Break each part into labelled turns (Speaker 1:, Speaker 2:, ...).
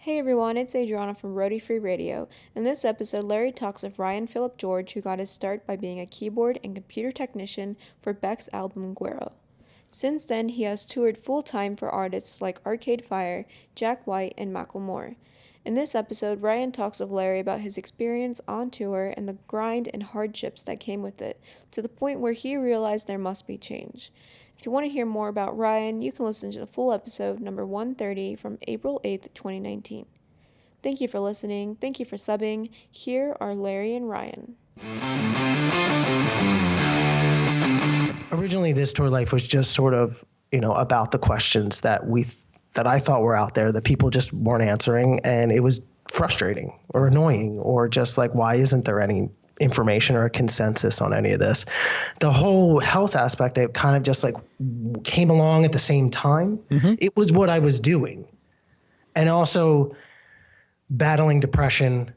Speaker 1: Hey everyone, it's Adriana from ROADIE Free Radio. In this episode, Larry talks with Ryan Phillip George, who got his start by being a keyboard and computer technician for Beck's album Guero. Since then, he has toured full-time for artists like Arcade Fire, Jack White, and Macklemore. In this episode, Ryan talks with Larry about his experience on tour and the grind and hardships that came with it, to the point where he realized there must be change. If you want to hear more about Ryan, you can listen to the full episode number 130 from April 8th, 2019. Thank you for listening. Thank you for subbing. Here are Larry and Ryan.
Speaker 2: Originally, this tour life was just sort of, about the questions that I thought were out there that people just weren't answering, and it was frustrating or annoying, or just like, why isn't there any information or a consensus on any of this? The whole health aspect, it kind of just like came along at the same time. Mm-hmm. It was what I was doing. And also battling depression,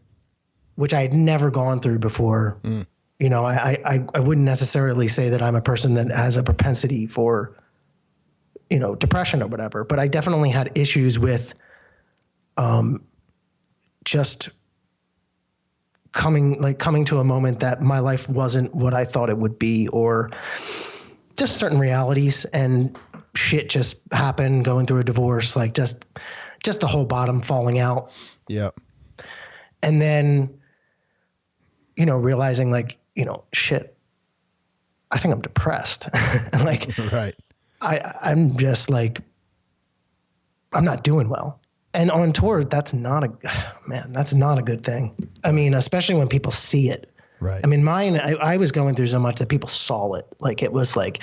Speaker 2: which I had never gone through before. I wouldn't necessarily say that I'm a person that has a propensity for, depression or whatever, but I definitely had issues with just coming to a moment that my life wasn't what I thought it would be, or just certain realities, and shit just happened, going through a divorce, like just the whole bottom falling out.
Speaker 3: Yeah.
Speaker 2: And then, realizing shit, I think I'm depressed. And
Speaker 3: right.
Speaker 2: I'm just like, I'm not doing well. And on tour, that's not a good thing. I mean, especially when people see it.
Speaker 3: Right.
Speaker 2: I mean, I was going through so much that people saw it. Like, it was like,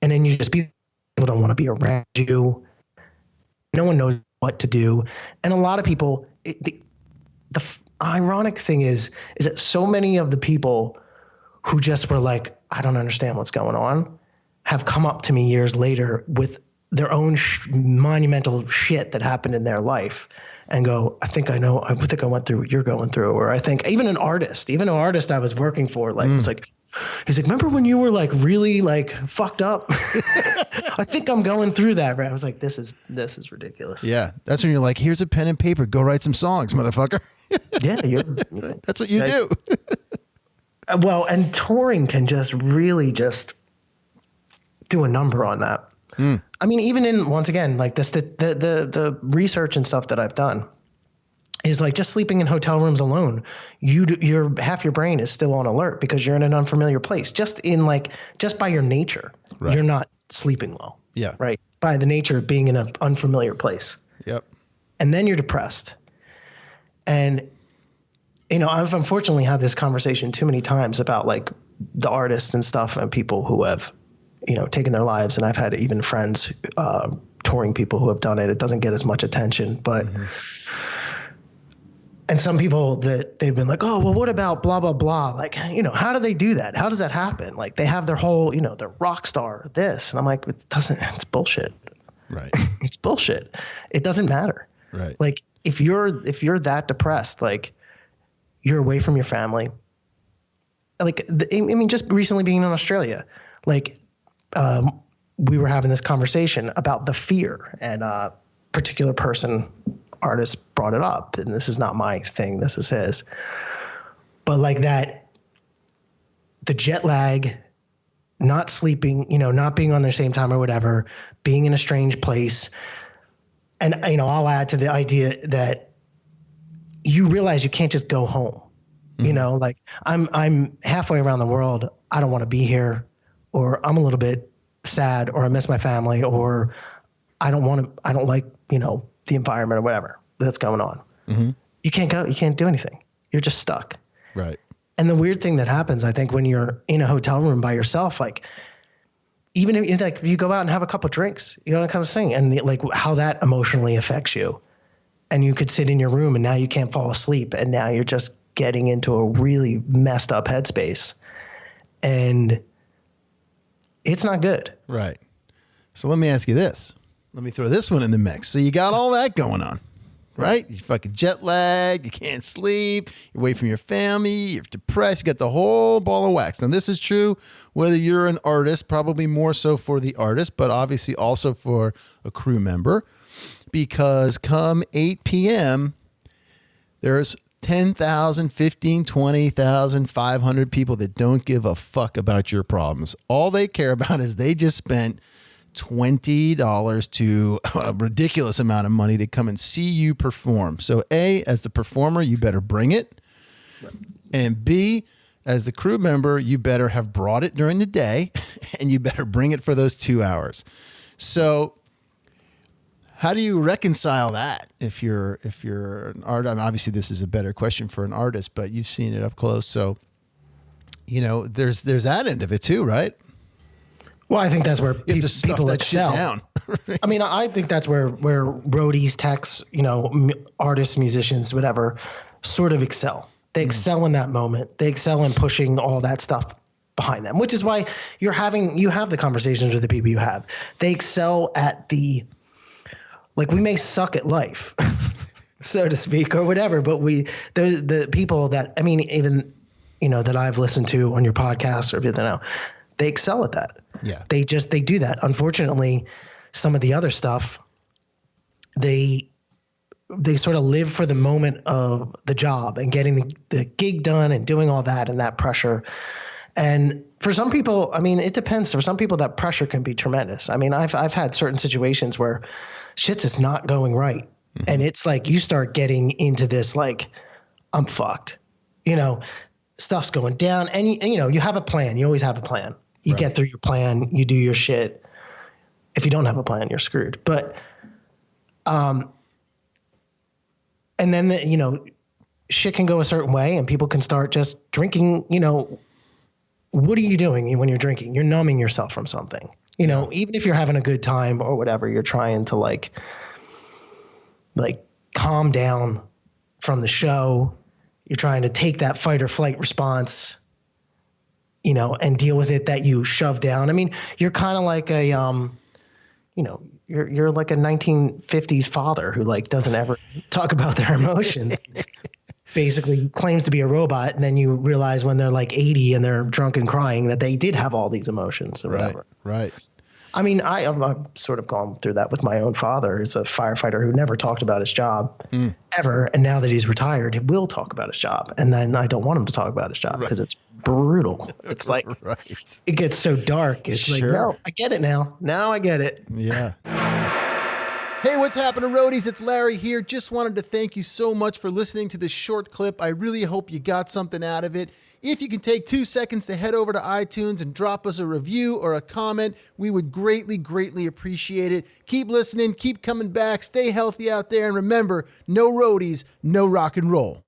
Speaker 2: and then people don't want to be around you. No one knows what to do. And a lot of people, the ironic thing is that so many of the people who just were like, I don't understand what's going on, have come up to me years later with their own monumental shit that happened in their life, and go, I think I went through what you're going through. Or I think even an artist I was working for, was like, he's like, remember when you were like really like fucked up? I think I'm going through that. Right. I was like, this is ridiculous.
Speaker 3: Yeah. That's when you're like, here's a pen and paper. Go write some songs, motherfucker.
Speaker 2: Yeah.
Speaker 3: That's what you do.
Speaker 2: Well, and touring can just really just do a number on that. I mean, even in, once again, like this, the research and stuff that I've done is like just sleeping in hotel rooms alone. Your half your brain is still on alert because you're in an unfamiliar place. Just by your nature, right. You're not sleeping well.
Speaker 3: Yeah.
Speaker 2: Right. By the nature of being in an unfamiliar place.
Speaker 3: Yep.
Speaker 2: And then you're depressed. And, I've unfortunately had this conversation too many times about like the artists and stuff and people who have, taken their lives. And I've had even friends, touring people who have done it. It doesn't get as much attention, but, and some people that they've been like, oh, well, what about blah, blah, blah? Like, how do they do that? How does that happen? Like they have their whole, they're rock star this. And I'm like, it's bullshit.
Speaker 3: Right.
Speaker 2: It's bullshit. It doesn't matter.
Speaker 3: Right.
Speaker 2: Like if you're that depressed, like you're away from your family. Like, just recently being in Australia, like, we were having this conversation about the fear, and a particular artist brought it up, and this is not my thing, this is his. But like that, the jet lag, not sleeping, not being on the same time or whatever, being in a strange place. And, I'll add to the idea that you realize you can't just go home. Like I'm halfway around the world. I don't want to be here, or I'm a little bit sad, or I miss my family, or I don't like, the environment or whatever that's going on. Mm-hmm. You can't go, you can't do anything. You're just stuck.
Speaker 3: Right.
Speaker 2: And the weird thing that happens, I think, when you're in a hotel room by yourself, like even if you go out and have a couple of drinks, come sing, and like how that emotionally affects you. And you could sit in your room and now you can't fall asleep. And now you're just getting into a really messed up headspace. And it's not good.
Speaker 3: Right. So let me ask you this. Let me throw this one in the mix. So you got all that going on, right? You fucking jet lag. You can't sleep. You're away from your family. You're depressed. You got the whole ball of wax. Now, this is true whether you're an artist, probably more so for the artist, but obviously also for a crew member. because come 8 p.m., there's 10,000, 15, 20,000, 500 people that don't give a fuck about your problems. All they care about is they just spent $20 to a ridiculous amount of money to come and see you perform. So A, as the performer, you better bring it. And B, as the crew member, you better have brought it during the day and you better bring it for those 2 hours. So how do you reconcile that if you're an artist? I mean, obviously this is a better question for an artist, but you've seen it up close. So, there's that end of it too, right?
Speaker 2: Well, I think that's where people
Speaker 3: that shit
Speaker 2: excel.
Speaker 3: Down.
Speaker 2: I mean, I think that's where roadies, techs, artists, musicians, whatever, sort of excel. They excel in that moment. They excel in pushing all that stuff behind them, which is why you have the conversations with the people you have. They excel at we may suck at life, so to speak, or whatever, but the people that, I mean, even, that I've listened to on your podcast or everything now, they excel at that.
Speaker 3: Yeah.
Speaker 2: They do that. Unfortunately, some of the other stuff, they sort of live for the moment of the job and getting the gig done and doing all that and that pressure. And for some people, I mean, it depends. For some people, that pressure can be tremendous. I mean, I've had certain situations where shit's just not going right. Mm-hmm. And it's like you start getting into this, like, I'm fucked. Stuff's going down. And you have a plan. You always have a plan. You right. Get through your plan. You do your shit. If you don't have a plan, you're screwed. But, and then, shit can go a certain way and people can start just drinking. What are you doing when you're drinking? You're numbing yourself from something, even if you're having a good time or whatever, you're trying to like calm down from the show. You're trying to take that fight or flight response, and deal with it that you shove down. I mean, you're kind of like a, you're like a 1950s father who doesn't ever talk about their emotions. Basically claims to be a robot, and then you realize when they're 80 and they're drunk and crying that they did have all these emotions or whatever.
Speaker 3: Right.
Speaker 2: I mean, I've sort of gone through that with my own father. He's a firefighter who never talked about his job ever. And now that he's retired, he will talk about his job. And then I don't want him to talk about his job because it's brutal. It's it gets so dark. It's no, I get it now. Now I get it.
Speaker 3: Yeah. Hey, what's happening, roadies? It's Larry here. Just wanted to thank you so much for listening to this short clip. I really hope you got something out of it. If you can take 2 seconds to head over to iTunes and drop us a review or a comment, we would greatly, greatly appreciate it. Keep listening, keep coming back, stay healthy out there, and remember, no roadies, no rock and roll.